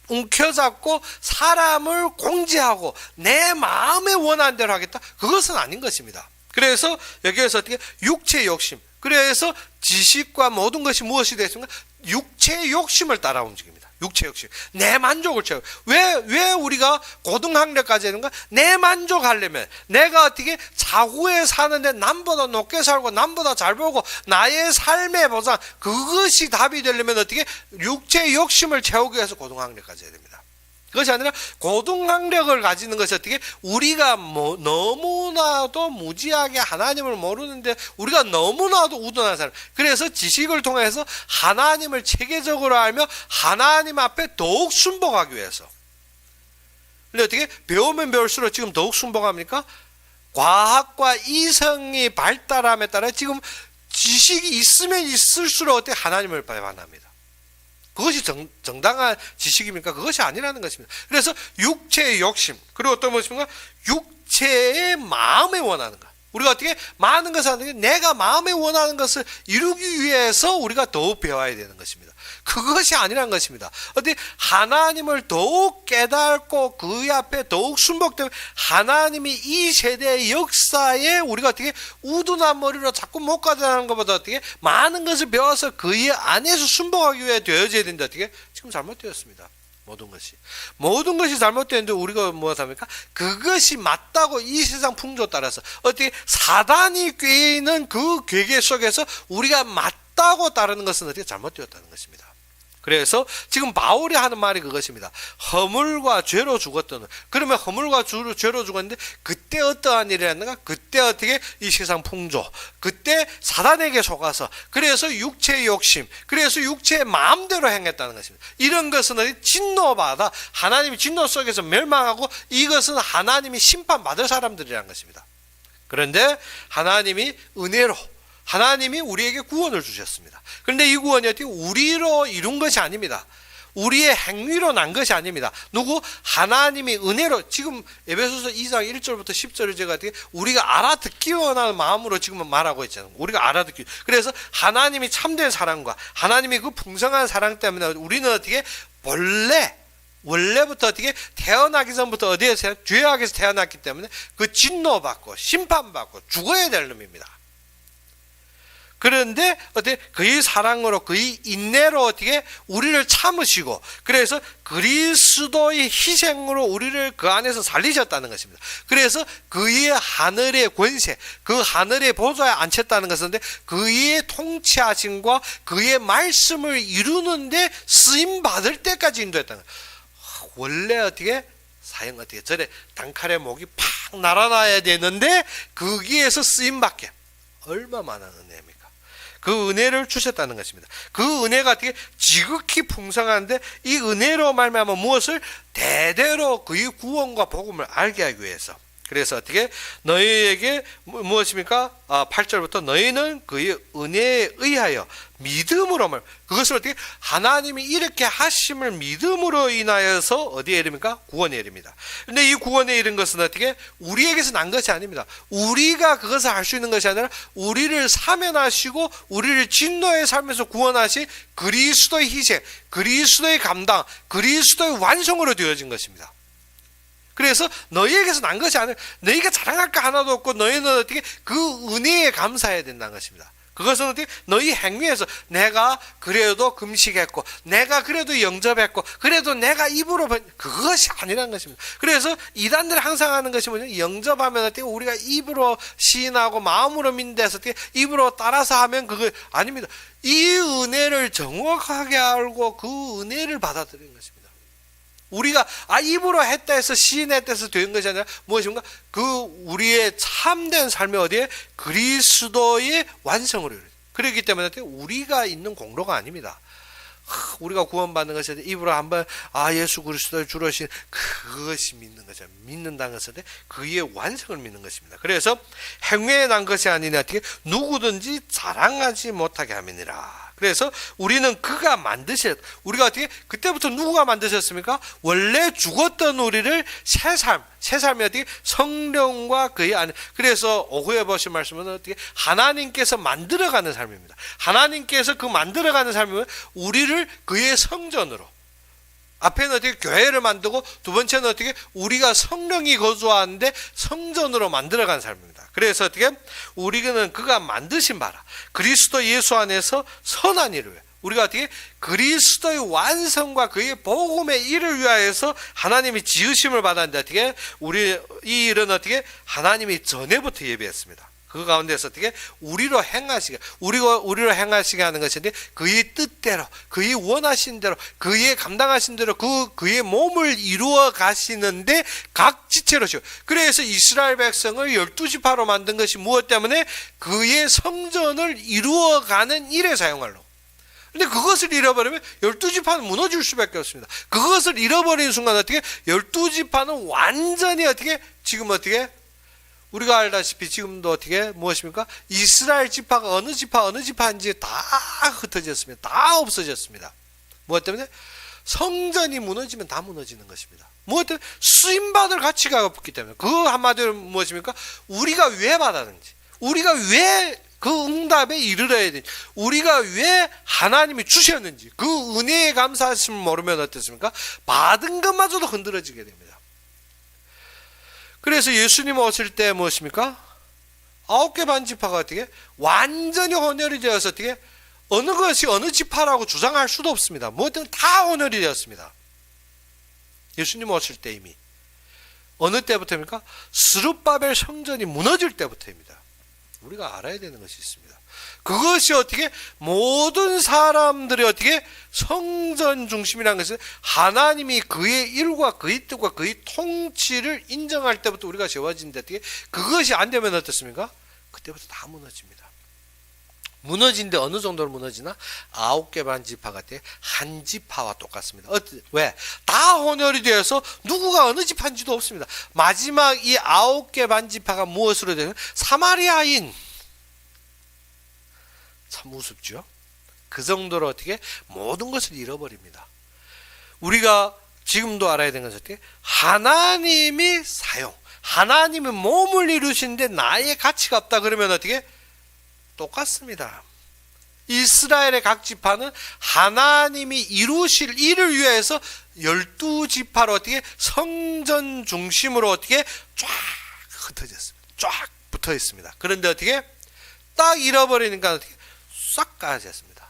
[SPEAKER 1] 움켜잡고 사람을 공지하고 내 마음에 원하는 대로 하겠다? 그것은 아닌 것입니다. 그래서 여기에서 어떻게? 육체의 욕심. 그래서 지식과 모든 것이 무엇이 되겠습니까? 육체의 욕심을 따라 움직입니다. 육체 욕심. 내 만족을 채우고. 왜 우리가 고등학력까지 하는가? 내 만족하려면 내가 어떻게 자구에 사는데 남보다 높게 살고 남보다 잘 보고 나의 삶의 보상, 그것이 답이 되려면 어떻게? 육체의 욕심을 채우기 위해서 고등학력까지 해야 됩니다. 그것이 아니라 고등학력을 가지는 것이 어떻게? 우리가 너무나도 무지하게 하나님을 모르는데 우리가 너무나도 우둔한 사람. 그래서 지식을 통해서 하나님을 체계적으로 알며 하나님 앞에 더욱 순복하기 위해서. 근데 어떻게? 배우면 배울수록 지금 더욱 순복합니까? 과학과 이성이 발달함에 따라 지금 지식이 있으면 있을수록 어떻게? 하나님을 반합니다. 그것이 정당한 지식입니까? 그것이 아니라는 것입니다. 그래서 육체의 욕심, 그리고 또 무엇입니까? 육체의 마음에 원하는 것. 우리가 어떻게 많은 것을 하는 게 내가 마음에 원하는 것을 이루기 위해서 우리가 더욱 배워야 되는 것입니다. 그것이 아니라는 것입니다. 어떻게 하나님을 더욱 깨닫고 그의 앞에 더욱 순복되면 하나님이 이 세대의 역사에 우리가 어떻게 우둔한 머리로 자꾸 못 가자는 것보다 어떻게 많은 것을 배워서 그의 안에서 순복하기 위해 되어져야 되는데 어떻게 지금 잘못되었습니다. 모든 것이 잘못되는데 우리가 무엇합니까? 그것이 맞다고 이 세상 풍조 따라서 어떻게 사단이 꿰있는 그 괴계 속에서 우리가 맞다고 따르는 것은 어떻게 잘못되었다는 것입니다. 그래서 지금 바울이 하는 말이 그것입니다. 허물과 죄로 죽었던. 그러면 허물과 죄로 죽었는데 그때 어떠한 일이 있는가? 그때 어떻게 이 세상 풍조, 그때 사단에게 속아서 그래서 육체의 욕심, 그래서 육체의 마음대로 행했다는 것입니다. 이런 것은 진노받아 하나님이 진노 속에서 멸망하고 이것은 하나님이 심판받을 사람들이라는 것입니다. 그런데 하나님이 은혜로 하나님이 우리에게 구원을 주셨습니다. 그런데 이 구원이 어떻게 우리로 이룬 것이 아닙니다. 우리의 행위로 난 것이 아닙니다. 누구? 하나님이 은혜로, 지금 에베소서 2장 1절부터 10절을 제가 어떻게 우리가 알아듣기 원하는 마음으로 지금 말하고 있잖아요. 우리가 알아듣기. 그래서 하나님이 참된 사랑과 하나님이 그 풍성한 사랑 때문에 우리는 어떻게 원래부터 어떻게 태어나기 전부터 어디에서 죄악에서 태어났기 때문에 그 진노받고 심판받고 죽어야 될 놈입니다. 그런데 어떻게 그의 사랑으로 그의 인내로 어떻게 우리를 참으시고 그래서 그리스도의 희생으로 우리를 그 안에서 살리셨다는 것입니다. 그래서 그의 하늘의 권세, 그 하늘의 보좌에 앉혔다는 것은 그의 통치하심과 그의 말씀을 이루는데 쓰임 받을 때까지 인도했다는 거예요. 원래 어떻게 사형 어떻게 전에 단칼에 목이 팍 날아나야 되는데 거기에서 쓰임 받게 얼마나 은혜입니까? 그 은혜를 주셨다는 것입니다. 그 은혜가 어떻게 지극히 풍성한데 이 은혜로 말미암아 무엇을 대대로 그의 구원과 복음을 알게 하기 위해서. 그래서 어떻게 너희에게 무엇입니까? 8절부터 너희는 그의 은혜에 의하여 믿음으로 그것을 어떻게 하나님이 이렇게 하심을 믿음으로 인하여서 어디에 이릅니까? 구원에 이릅니다. 그런데 이 구원에 이른 것은 어떻게 우리에게서 난 것이 아닙니다. 우리가 그것을 할 수 있는 것이 아니라 우리를 사면하시고 우리를 진노의 삶에서 구원하신 그리스도의 희생, 그리스도의 감당, 그리스도의 완성으로 되어진 것입니다. 그래서 너희에게서 난 것이 아니라 너희가 자랑할 거 하나도 없고 너희는 어떻게 그 은혜에 감사해야 된다는 것입니다. 그것은 어떻게 너희 행위에서 내가 그래도 금식했고 내가 그래도 영접했고 그래도 내가 입으로 그것이 아니라는 것입니다. 그래서 이단들이 항상 하는 것이 뭐냐? 영접하면 어떻게 우리가 입으로 시인하고 마음으로 믿는데서 어떻게 입으로 따라서 하면 그거 아닙니다. 이 은혜를 정확하게 알고 그 은혜를 받아들이는 것입니다. 우리가 입으로 했다 해서 시인했다 해서 된 것이 아니라 무엇인가? 그 우리의 참된 삶이 어디에? 그리스도의 완성으로 이루어져요. 그렇기 때문에 우리가 있는 공로가 아닙니다. 우리가 구원받는 것이 입으로 한번 예수 그리스도를 주로 신 그것이 믿는 거죠. 믿는다는 것은 그의 완성을 믿는 것입니다. 그래서 행위에 난 것이 아니라 어떻게 누구든지 자랑하지 못하게 함이니라. 그래서 우리는 그가 우리가 어떻게 그때부터 누구가 만드셨습니까? 원래 죽었던 우리를 새 삶이 어떻게 성령과 그의 안에. 그래서 오후에 보신 말씀은 어떻게 하나님께서 만들어가는 삶입니다. 하나님께서 그 만들어가는 삶은 우리를 그의 성전으로. 앞에는 어떻게 교회를 만들고 두 번째는 어떻게 우리가 성령이 거주하는데 성전으로 만들어간 삶입니다. 그래서 어떻게 우리는 그가 만드신 바라 그리스도 예수 안에서 선한 일을 우리가 어떻게 그리스도의 완성과 그의 복음의 일을 위하여서 하나님이 지으심을 받았는데 어떻게 우리 이 일은 어떻게 하나님이 전에부터 예비했습니다. 그 가운데서 어떻게 우리로 행하시게 하는 것인데 그의 뜻대로 그의 원하신 대로 그의 감당하신 대로 그의 몸을 이루어 가시는데 각 지체로시오. 그래서 이스라엘 백성을 12지파로 만든 것이 무엇 때문에? 그의 성전을 이루어가는 일에 사용하려고. 근데 그것을 잃어버리면 12지파는 무너질 수밖에 없습니다. 그것을 잃어버리는 순간 어떻게 12지파는 완전히 어떻게 지금 어떻게 우리가 알다시피 지금도 어떻게 무엇입니까? 이스라엘 지파가 어느 지파인지 다 흩어졌습니다. 다 없어졌습니다. 무엇 때문에? 성전이 무너지면 다 무너지는 것입니다. 무엇 때문에? 쓰임받을 가치가 없기 때문에. 그 한마디로 무엇입니까? 우리가 왜 받았는지, 우리가 왜 그 응답에 이르러야 되는지, 우리가 왜 하나님이 주셨는지 그 은혜에 감사하심을 모르면 어떻습니까? 받은 것마저도 흔들어지게 됩니다. 그래서 예수님 오실 때 무엇입니까? 9개 반 지파가 어떻게 완전히 혼혈이 되어서 어떻게 어느 것이 어느 지파라고 주장할 수도 없습니다. 뭐든 다 혼혈이 되었습니다. 예수님 오실 때 이미 어느 때부터입니까? 스룹바벨 성전이 무너질 때부터입니다. 우리가 알아야 되는 것이 있습니다. 그것이 어떻게 모든 사람들이 어떻게 성전 중심이라는 것은 하나님이 그의 일과 그의 뜻과 그의 통치를 인정할 때부터 우리가 세워진데 어떻게 그것이 안 되면 어떻습니까? 그때부터 다 무너집니다. 무너진데 어느 정도로 무너지나? 9개 반 지파가 돼 한 지파와 똑같습니다. 왜? 다 혼혈이 되어서 누구가 어느 지파인지도 없습니다. 마지막 이 9개 반 지파가 무엇으로 되는? 사마리아인. 참 우습죠? 그 정도로 어떻게 모든 것을 잃어버립니다. 우리가 지금도 알아야 되는 것은 어떻게? 하나님이 하나님이 몸을 이루시는데 나의 가치가 없다 그러면 어떻게? 똑같습니다. 이스라엘의 각 지파는 하나님이 이루실 일을 위해서 12지파로 어떻게? 성전 중심으로 어떻게? 쫙 흩어졌습니다. 쫙 붙어 있습니다. 그런데 어떻게? 딱 잃어버리니까 어떻게? 싹 까졌습니다.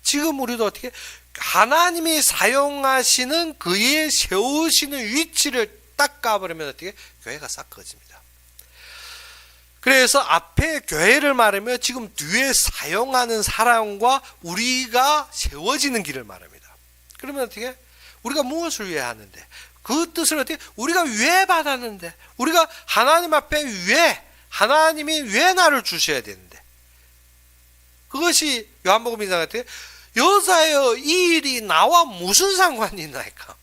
[SPEAKER 1] 지금 우리도 어떻게? 하나님이 사용하시는 그의 세우시는 위치를 딱 까버리면 어떻게? 교회가 싹 꺼집니다. 그래서 앞에 교회를 말하며 지금 뒤에 사용하는 사람과 우리가 세워지는 길을 말합니다. 그러면 어떻게? 우리가 무엇을 위해 하는데? 그 뜻을 어떻게? 우리가 왜 받았는데? 우리가 하나님 앞에 왜? 하나님이 왜 나를 주셔야 되는데? 그것이 요한복음 1장 같아요. 여자여 이 일이 나와 무슨 상관이 있나이까?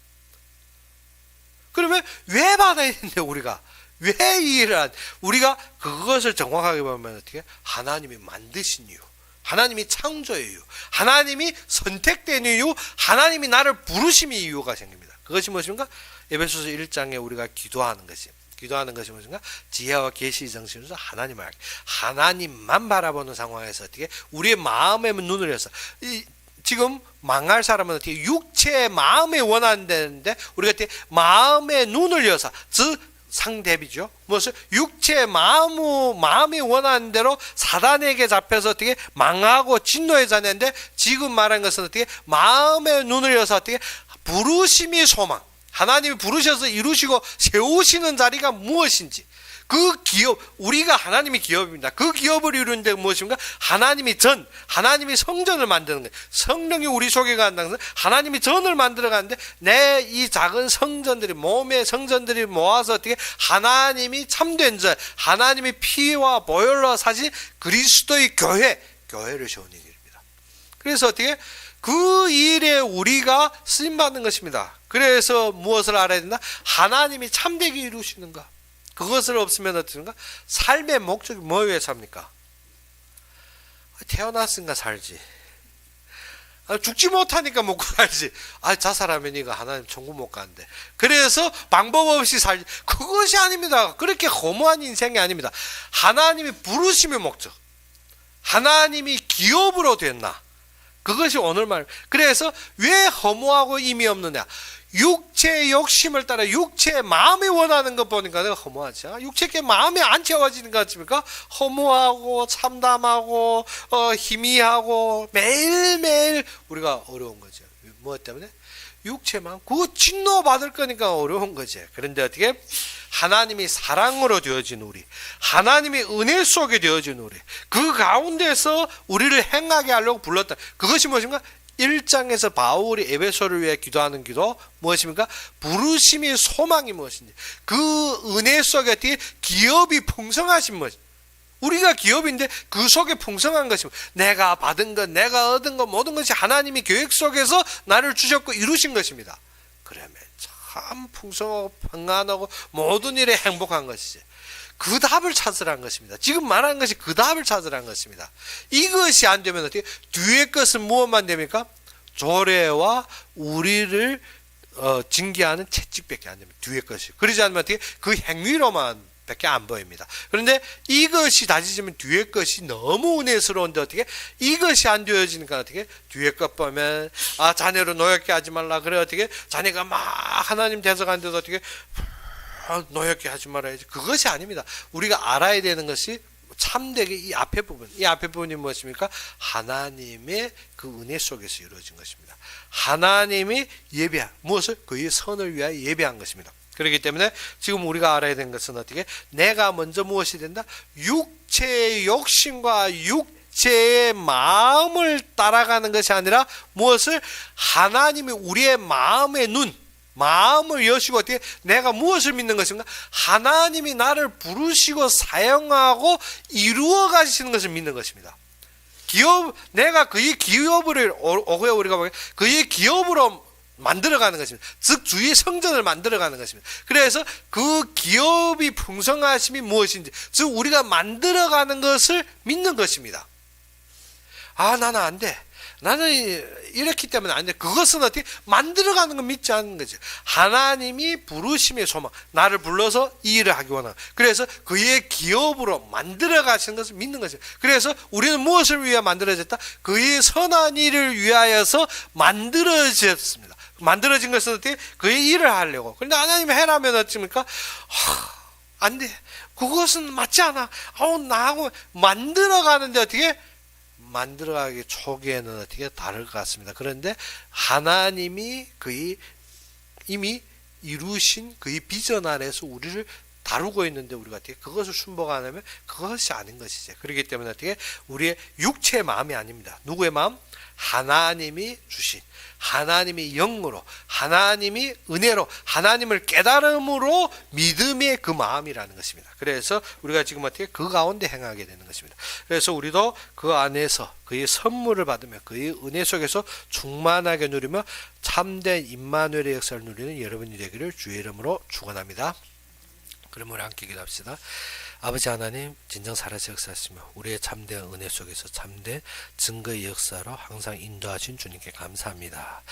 [SPEAKER 1] 그러면 왜 받아야 되는데 우리가? 왜 이 일을 우리가 그것을 정확하게 보면 어떻게? 하나님이 만드신 이유, 하나님이 창조의 이유, 하나님이 선택된 이유, 하나님이 나를 부르심의 이유가 생깁니다. 그것이 무엇입니까? 에베소서 1장에 우리가 기도하는 것이 무엇인가? 지혜와 계시 정신으로서 하나님만 바라보는 상황에서 어떻게? 우리의 마음의 눈을 열어서 지금 망할 사람은 어떻게? 육체의 마음에 원한다는데 우리가 어떻게? 마음의 눈을 열어서 즉 상대비죠. 무엇을? 육체의 마음이 원하는 대로 사단에게 잡혀서 어떻게? 망하고 진노에 자는데 지금 말한 것은 어떻게? 마음의 눈을 열어서 어떻게? 부르심이 소망. 하나님이 부르셔서 이루시고 세우시는 자리가 무엇인지 그 기업, 우리가 하나님의 기업입니다. 그 기업을 이루는 데 무엇인가? 하나님이 성전을 만드는 거예요. 성령이 우리 속에 간다는 것은 하나님이 전을 만들어 가는데 내 이 작은 성전들이 몸의 성전들이 모아서 어떻게 하나님이 참된 자, 하나님의 피와 보혈로 사신 그리스도의 교회를 세우는 일입니다. 그래서 어떻게? 그 일에 우리가 쓰임받는 것입니다. 그래서 무엇을 알아야 된다? 하나님이 참되게 이루시는가? 그것을 없으면 어떻습니까? 삶의 목적이 뭐 위해 삽니까? 태어났으니까 살지. 죽지 못하니까 먹고 살지. 자살하면 이거 하나님 천국 못 가는데. 그래서 방법 없이 살지. 그것이 아닙니다. 그렇게 허무한 인생이 아닙니다. 하나님이 부르심의 목적. 하나님이 기업으로 됐나? 그것이 오늘 말. 그래서 왜 허무하고 의미 없느냐? 육체의 욕심을 따라 육체의 마음이 원하는 것 보니까 내가 허무하지. 육체의 마음이 안 채워지는 것 같습니까? 허무하고 참담하고 희미하고 매일매일 우리가 어려운 거죠. 뭐 때문에? 육체만 그거 진노 받을 거니까 어려운 거지. 그런데 어떻게? 하나님이 사랑으로 되어진 우리, 하나님이 은혜 속에 되어진 우리, 그 가운데서 우리를 행하게 하려고 불렀다. 그것이 무엇인가? 1장에서 바울이 에베소를 위해 기도하는 기도 무엇입니까? 부르심의 소망이 무엇인지, 그 은혜 속에 기업이 풍성하신 것이, 우리가 기업인데 그 속에 풍성한 것이, 내가 받은 것, 내가 얻은 것, 모든 것이 하나님이 계획 속에서 나를 주셨고 이루신 것입니다. 그러면 참 풍성하고 평안하고 모든 일에 행복한 것이지. 그 답을 찾으라는 것입니다. 지금 말하는 것이 그 답을 찾으라는 것입니다. 이것이 안 되면 어떻게? 뒤의 것은 무엇만 됩니까? 조례와 우리를 징계하는 채찍밖에 안 됩니다. 뒤의 것이. 그러지 않으면 어떻게? 그 행위로만 밖에 안 보입니다. 그런데 이것이 다지지면 뒤의 것이 너무 은혜스러운데 어떻게? 이것이 안 되어지니까 어떻게? 뒤의 것 보면 자녀를 노엽게 하지 말라. 그래 어떻게? 자녀가 막 하나님 대적하는데도 어떻게? 노엽게 하지 말아야지. 그것이 아닙니다. 우리가 알아야 되는 것이 참되게 이 앞에 부분이 무엇입니까? 하나님의 그 은혜 속에서 이루어진 것입니다. 하나님이 무엇을? 그의 선을 위하여 예배한 것입니다. 그렇기 때문에 지금 우리가 알아야 되는 것은 어떻게? 내가 먼저 무엇이 된다? 육체의 욕심과 육체의 마음을 따라가는 것이 아니라 무엇을? 하나님이 우리의 마음의 눈, 마음을 여시고 어떻게? 내가 무엇을 믿는 것인가? 하나님이 나를 부르시고 사용하고 이루어 가시는 것을 믿는 것입니다. 내가 그의 기업을 우리가 그의 기업으로 만들어가는 것입니다. 즉 주의 성전을 만들어가는 것입니다. 그래서 그 기업이 풍성하심이 무엇인지, 즉 우리가 만들어가는 것을 믿는 것입니다. 나는 안 돼. 나는 이렇기 때문에 안 돼. 그것은 어떻게 만들어가는 거 믿지 않는 거죠. 하나님이 부르심의 소망, 나를 불러서 이 일을 하기 원하는, 그래서 그의 기업으로 만들어 가시는 것을 믿는 거죠. 그래서 우리는 무엇을 위해 만들어졌다? 그의 선한 일을 위하여서 만들어졌습니다. 만들어진 것은 어떻게? 그의 일을 하려고. 그런데 하나님이 해라면 어찌입니까? 안 돼. 그것은 맞지 않아. 나하고 만들어가는데 어떻게? 만들어가기 초기에는 어떻게 다를 것 같습니다. 그런데 하나님이 그의 이미 이루신 그의 비전 아래서 우리를 다루고 있는데 우리가 어떻게 그것을 순복하면 그것이 아닌 것이죠. 그렇기 때문에 어떻게 우리의 육체의 마음이 아닙니다. 누구의 마음? 하나님이 주신, 하나님이 영으로, 하나님이 은혜로, 하나님을 깨달음으로 믿음의 그 마음이라는 것입니다. 그래서 우리가 지금 어떻게 그 가운데 행하게 되는 것입니다. 그래서 우리도 그 안에서 그의 선물을 받으며 그의 은혜 속에서 충만하게 누리며 참된 임마누엘의 역사를 누리는 여러분이 되기를 주의 이름으로 축원합니다. 그럼 우리 함께 기도합시다. 아버지 하나님, 진정 살아서 역사하시며 우리의 참된 은혜 속에서 참된 증거의 역사로 항상 인도하신 주님께 감사합니다.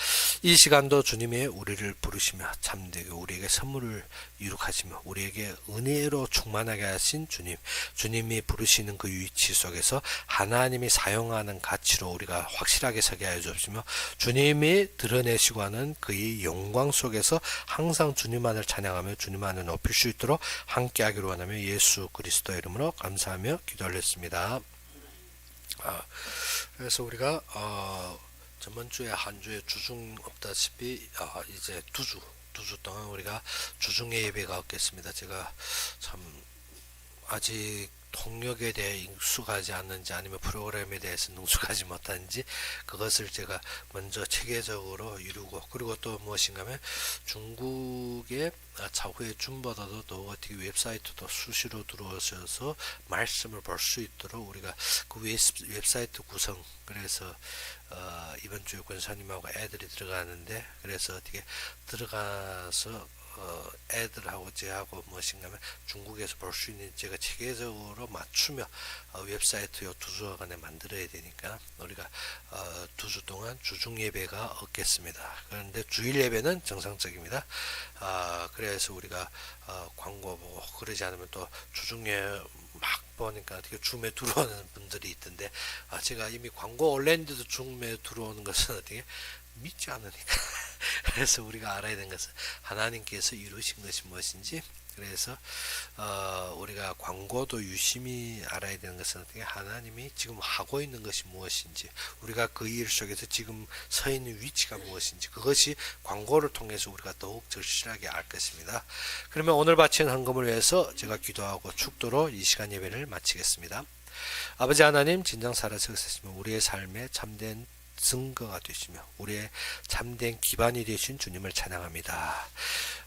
[SPEAKER 1] 이 시간도 주님의 우리를 부르시며 참되게 우리에게 선물을 이룩하시며 우리에게 은혜로 충만하게 하신 주님, 주님이 부르시는 그 위치 속에서 하나님이 사용하는 가치로 우리가 확실하게 서게 하여 주옵시며 주님이 드러내시고 하는 그의 영광 속에서 항상 주님만을 찬양하며 주님만을 높일 수 있도록 함께하기로 원하며 예수 그리스도 이름으로 감사하며 기도하였습니다. 그래서 우리가 저번 주에 한 주에 주중 없다시피 이제 두 주 동안 우리가 주중의 예배가 없겠습니다. 제가 참 아직 통역에 대해 익숙하지 않는지 아니면 프로그램에 대해서 능숙하지 못한지 그것을 제가 먼저 체계적으로 이루고, 그리고 또 무엇인가 하면 중국의 차후의 준보다도 더 어떻게 웹사이트도 수시로 들어오셔서 말씀을 볼 수 있도록 우리가 그 웹사이트 구성, 그래서 이번 주에 권사님하고 애들이 들어가는데, 그래서 어떻게 들어가서 애들하고 제하고 무엇인가 하면 중국에서 볼 수 있는 제가 체계적으로 맞추며 웹사이트 요 두 주간에 만들어야 되니까 우리가 두 주 동안 주중 예배가 없겠습니다. 그런데 주일 예배는 정상적입니다. 그래서 우리가 광고 보고 그러지 않으면 또 주중에 막 보니까 어떻게 줌에 들어오는 분들이 있던데, 제가 이미 광고 올렸는데도 줌에 들어오는 것은 어떻게 믿지 않으니까 그래서 우리가 알아야 되는 것은 하나님께서 이루신 것이 무엇인지, 그래서 우리가 광고도 유심히 알아야 되는 것은 어떻게 하나님이 지금 하고 있는 것이 무엇인지, 우리가 그 일 속에서 지금 서 있는 위치가 무엇인지, 그것이 광고를 통해서 우리가 더욱 절실하게 알 것입니다. 그러면 오늘 바친 헌금을 위해서 제가 기도하고 축도로 이 시간 예배를 마치겠습니다. 아버지 하나님, 진정 살아서 계시며 우리의 삶에 참된 증거가 되시며 우리의 참된 기반이 되신 주님을 찬양합니다.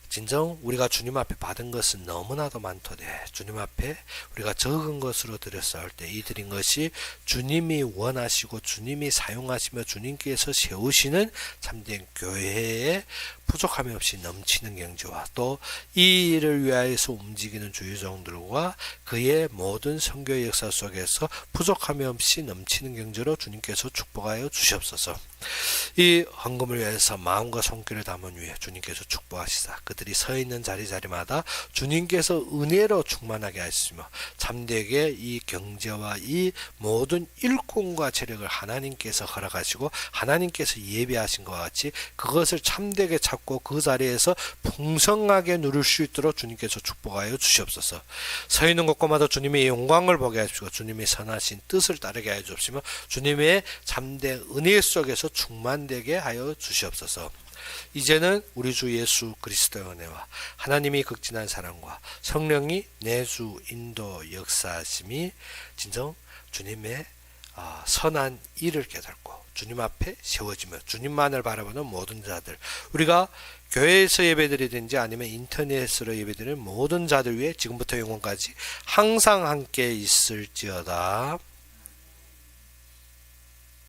[SPEAKER 1] 진정 우리가 주님 앞에 받은 것은 너무나도 많도되 주님 앞에 우리가 적은 것으로 드렸을 때 이 드린 것이 주님이 원하시고 주님이 사용하시며 주님께서 세우시는 참된 교회의 부족함이 없이 넘치는 경제와 또 이 일을 위하여서 움직이는 주의종들과 그의 모든 선교의 역사 속에서 부족함이 없이 넘치는 경제로 주님께서 축복하여 주시옵소서. 이 헌금을 위해서 마음과 손길을 담은 위에 주님께서 축복하시사 그들이 서 있는 자리마다 주님께서 은혜로 충만하게 하시며 참되게 이 경제와 이 모든 일꾼과 재력을 하나님께서 허락하시고 하나님께서 예비하신 것과 같이 그것을 참되게 찾고 그 자리에서 풍성하게 누릴 수 있도록 주님께서 축복하여 주시옵소서. 서 있는 곳곳마다 주님의 영광을 보게 하시고 주님의 선하신 뜻을 따르게 하여 주옵시며 주님의 참된 은혜 속에서 충만되게 하여 주시옵소서. 이제는 우리 주 예수 그리스도의 은혜와 하나님이 극진한 사랑과 성령이 내주 인도 역사하심이 진정 주님의 선한 일을 깨닫고 주님 앞에 세워지며 주님만을 바라보는 모든 자들, 우리가 교회에서 예배드리든지 아니면 인터넷으로 예배드리는 모든 자들 위해 지금부터 영원까지 항상 함께 있을지어다.